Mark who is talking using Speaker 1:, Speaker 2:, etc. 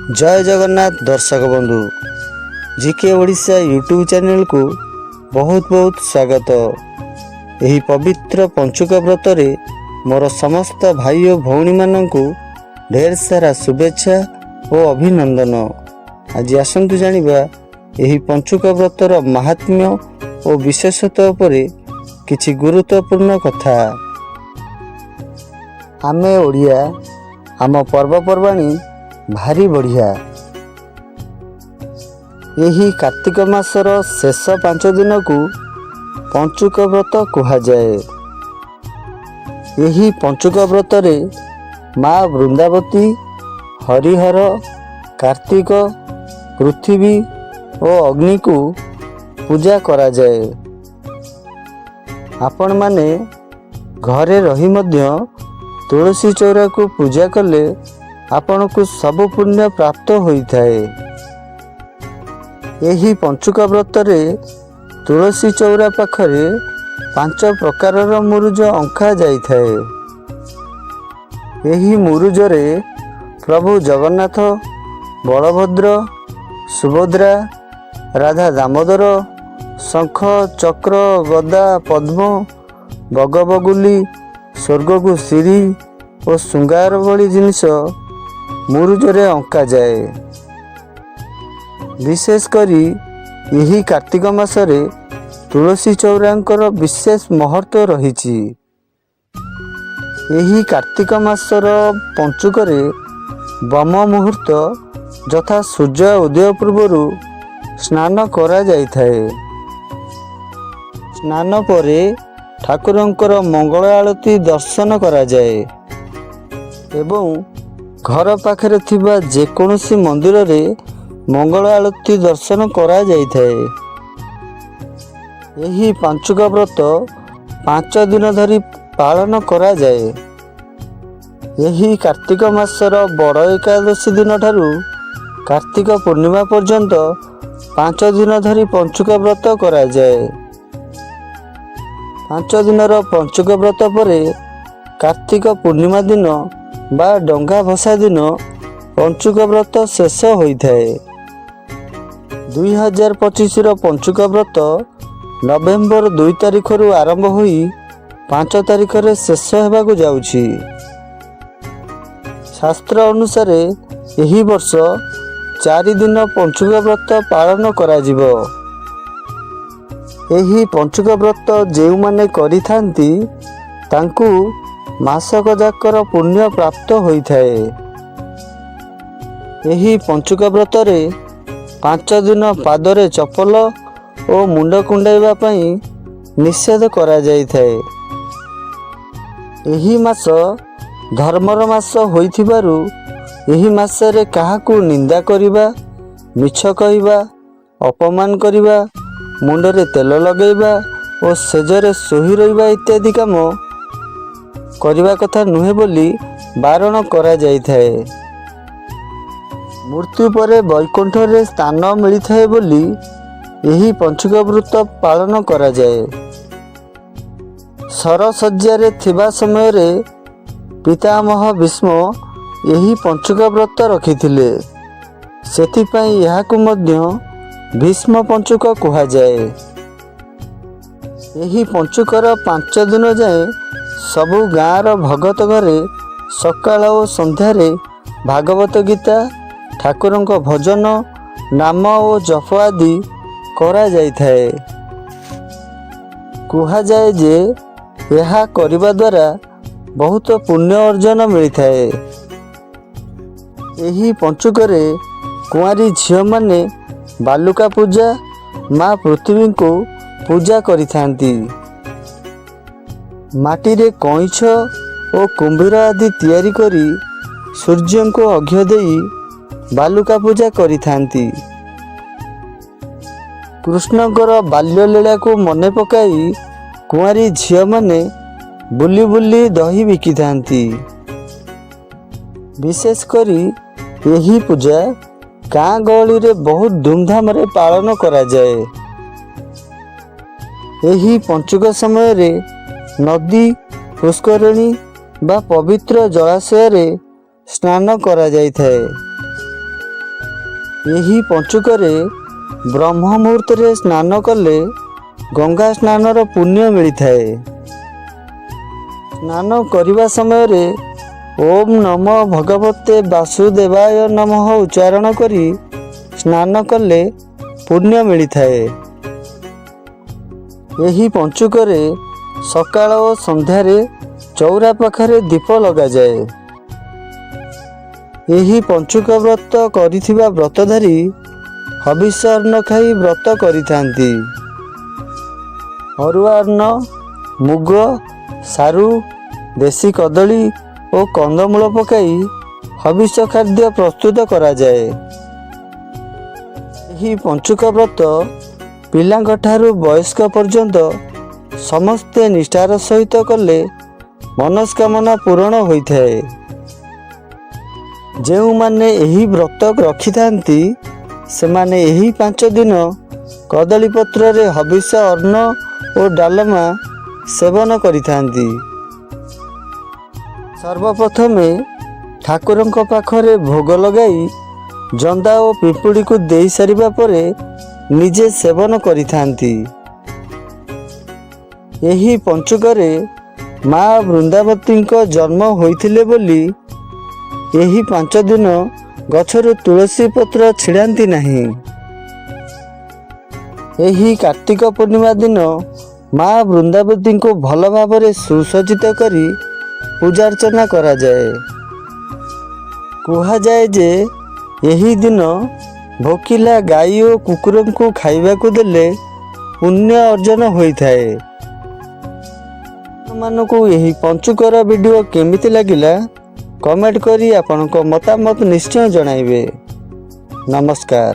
Speaker 1: जय जगन्नाथ दर्शक बंधु जीके ओडिशा यूट्यूब चैनल को बहुत बहुत स्वागत। यही पवित्र पंचुक व्रत रे मोर समस्त भाई और भौणी माननकु ढेर सारा शुभेच्छा और अभिनंदन। आज आसंतु जानिबा यही पंचुक व्रतर महात्म्य और विशेषता उपरे किछि गुरुत्वपूर्ण कथा। आमे ओडिया आम पर्वपर्वाणी भारी बढ़िया। यही कार्तिक मासर शेष 5 दिन को पंचुक व्रत कहुए। यही पंचुक व्रत रे माँ वृंदावती, हरिहर, कार्तिक, पृथ्वी और अग्नि को पूजा करा जाए। आपण माने घरे रही मध्य तुलसी चौरा को पूजा कले आपण को सब पुण्य प्राप्त होता है। यही पंचुक व्रत रे तुलसी चौरा पाखरे 5 प्रकारर मुरुज अंखा जाइथाए। यही मुरुज रे प्रभु जगन्नाथ, बलभद्र, सुभद्रा, राधा दामोदर, शंख, चक्र, गदा, पद्म, बगबगुली, स्वर्ग को सीढ़ी और श्रृंगार भली जिनिष मुरुजरे अंका जाए। विशेष करी यही कार्तिक मासरे तुलसी चौरांकर विशेष महत्व रही। यही कार्तिक मासर पंचुकरे ब्रह्म मुहूर्त यथा सूर्य उदय पूर्व स्नान करा जाइथाए। स्नान परे ठाकुरंकर मंगल आरती दर्शन करा जाए एवं घर पाखरे थिबा जेकोसी मंदिर रे मंगल आरती दर्शन करा जाइथाए। यही पंचुक व्रत 5 दिन धरी पालन करा जाए। यही कार्तिक मासर बड़ एकादशी दिन ठारू कार्तिक पूर्णिमा पर्यंत 5 दिन धरी पंचुक व्रत करा जाए। 5 दिनर पंचुक व्रत परे कार्तिक पूर्णिमा दिन बा डंगा भसा दिन पंचुक व्रत शेष होता है। 2025 पंचुक व्रत नवेम्बर 2 तारिख रु आरंभ होई 5 तारिख रे शेष होबाकु जाउछि। शास्त्र अनुसार यही वर्ष 4 दिन पंचुक व्रत पालन करा जिवो। यही पंचुक व्रत जेउ माने करिथांती तांकु मासक जाकर पुण्य प्राप्त होइथाए। यही पंचुक व्रत रे 5 दिन पादरे चपल और मुंड कुंडाइबा पई निषेध करा जाइथाए। यही मास धर्मर मास होइथिबारु यही मासरे काहाकू निंदा करिबा, मिछ कहिबा, अपमान करिबा, मुंडरे तेल लगेइबा और सेजरे सोही रहिबा इत्यादि काम करने कथा नुहे बोली बारण करा जाइथाए। मृत्यु परे वैकुंठ रे स्थान मिलता है बोली यही पंचुक व्रत पालन करा जाए। सरसज्जा थिबा समय रे पितामह भीष्म यही पंचुक व्रत रखिथिले। सेथिपई याहाकु मध्य भीष्म पंचुक कहा जाए। यही पंचुकर 5 दिन जाए सबु गाँर भगत घरे सकाळ और संध्यारे भागवत गीता, ठाकुरंक भजन, नाम और जप आदि करा जाइथाए। कहा जाए जे यह करिबा द्वारा बहुत पुण्य अर्जन मिलता है। यही पंचुकरे कुआरी झियो माने बालुका पूजा माँ पृथ्वी को पूजा करिथांती। माटी रे कइछ और कुंभीर आदि तैयारी करी सूर्य को अर्घ्य देई बालुका पूजा करिथांती। कृष्णकर बाल्य लीला को मने पकाई कुआरी झियो माने बुली बुली दही बिकिथांती। विशेष करी यही पूजा गाँ गहली रे बहुत धूमधाम रे पालन करा जाए। यही पंचुक समय रे नदी, पुष्करिणी बा पवित्र जलाशय रे स्नान करा जाइथाए। ଏହି ପଞ୍ଚୁକରେ ବ୍ରହ୍ମ ମୁହୂର୍ତ୍ତରେ ସ୍ନାନ କଲେ ଗଙ୍ଗା ସ୍ନାନର ପୁଣ୍ୟ ମିଳିଥାଏ। ସ୍ନାନ କରିବା ସମୟରେ ଓମ୍ ନମୋ ଭଗବତେ ବାସୁଦେବାୟ ନମଃ ଉଚ୍ଚାରଣ କରି ସ୍ନାନ କଲେ ପୁଣ୍ୟ ମିଳିଥାଏ। ଏହି ପଞ୍ଚୁକରେ ସକାଳ ଓ ସନ୍ଧ୍ୟାରେ ଚଉରା ପାଖରେ ଦୀପ ଲଗାଯାଏ। ଏହି ପଞ୍ଚୁକ ବ୍ରତ କରିଥିବା ବ୍ରତଧାରୀ ହବିଷ ଅନ୍ନ ଖାଇ ବ୍ରତ କରିଥାନ୍ତି। ଅରୁଆ ଅନ୍ନ, ମୁଗ, ସାରୁ, ଦେଶୀ କଦଳୀ ଓ କନ୍ଦମୂଳ ପକାଇ ହବିଷ ଖାଦ୍ୟ ପ୍ରସ୍ତୁତ କରାଯାଏ। ଏହି ପଞ୍ଚୁକ ବ୍ରତ ପିଲାଙ୍କ ଠାରୁ ବୟସ୍କ ପର୍ଯ୍ୟନ୍ତ ସମସ୍ତେ ନିଷ୍ଠାର ସହିତ କଲେ ମନସ୍କାମନା ପୂରଣ ହୋଇଥାଏ। ଯେଉଁମାନେ ଏହି ବ୍ରତ ରଖିଥାନ୍ତି ସେମାନେ ଏହି 5 ଦିନ କଦଳୀ ପତ୍ରରେ ହବିଷ ଅନ୍ନ ଓ ଡାଲମା ସେବନ କରିଥାନ୍ତି। ସର୍ବପ୍ରଥମେ ଠାକୁରଙ୍କ ପାଖରେ ଭୋଗ ଲଗାଇ ଜନ୍ଦା ଓ ପିମ୍ପୁଡ଼ିକୁ ଦେଇ ସାରିବା ପରେ ନିଜେ ସେବନ କରିଥାନ୍ତି। ଏହି ପଞ୍ଚୁକରେ ମା ବୃନ୍ଦାବତୀଙ୍କ ଜନ୍ମ ହୋଇଥିଲେ ବୋଲି ଏହି 5 ଦିନ ଗଛରୁ ତୁଳସୀ ପତ୍ର ଛିଡ଼ାନ୍ତି ନାହିଁ। ଏହି କାର୍ତ୍ତିକ ପୂର୍ଣ୍ଣିମା ଦିନ ମା ବୃନ୍ଦାବତୀଙ୍କୁ ଭଲ ଭାବରେ ସୁସଜ୍ଜିତ କରି ପୂଜାର୍ଚ୍ଚନା କରାଯାଏ। କୁହାଯାଏ ଯେ ଏହି ଦିନ ଭୋକିଲା ଗାଈ ଓ କୁକୁରଙ୍କୁ ଖାଇବାକୁ ଦେଲେ ପୁଣ୍ୟ ଅର୍ଜନ ହୋଇଥାଏ। ଆପଣମାନଙ୍କୁ ଏହି ପଞ୍ଚୁକର ଭିଡ଼ିଓ କେମିତି ଲାଗିଲା କମେଣ୍ଟ କରି ଆପଣଙ୍କ ମତାମତ ନିଶ୍ଚୟ ଜଣାଇବେ। ନମସ୍କାର।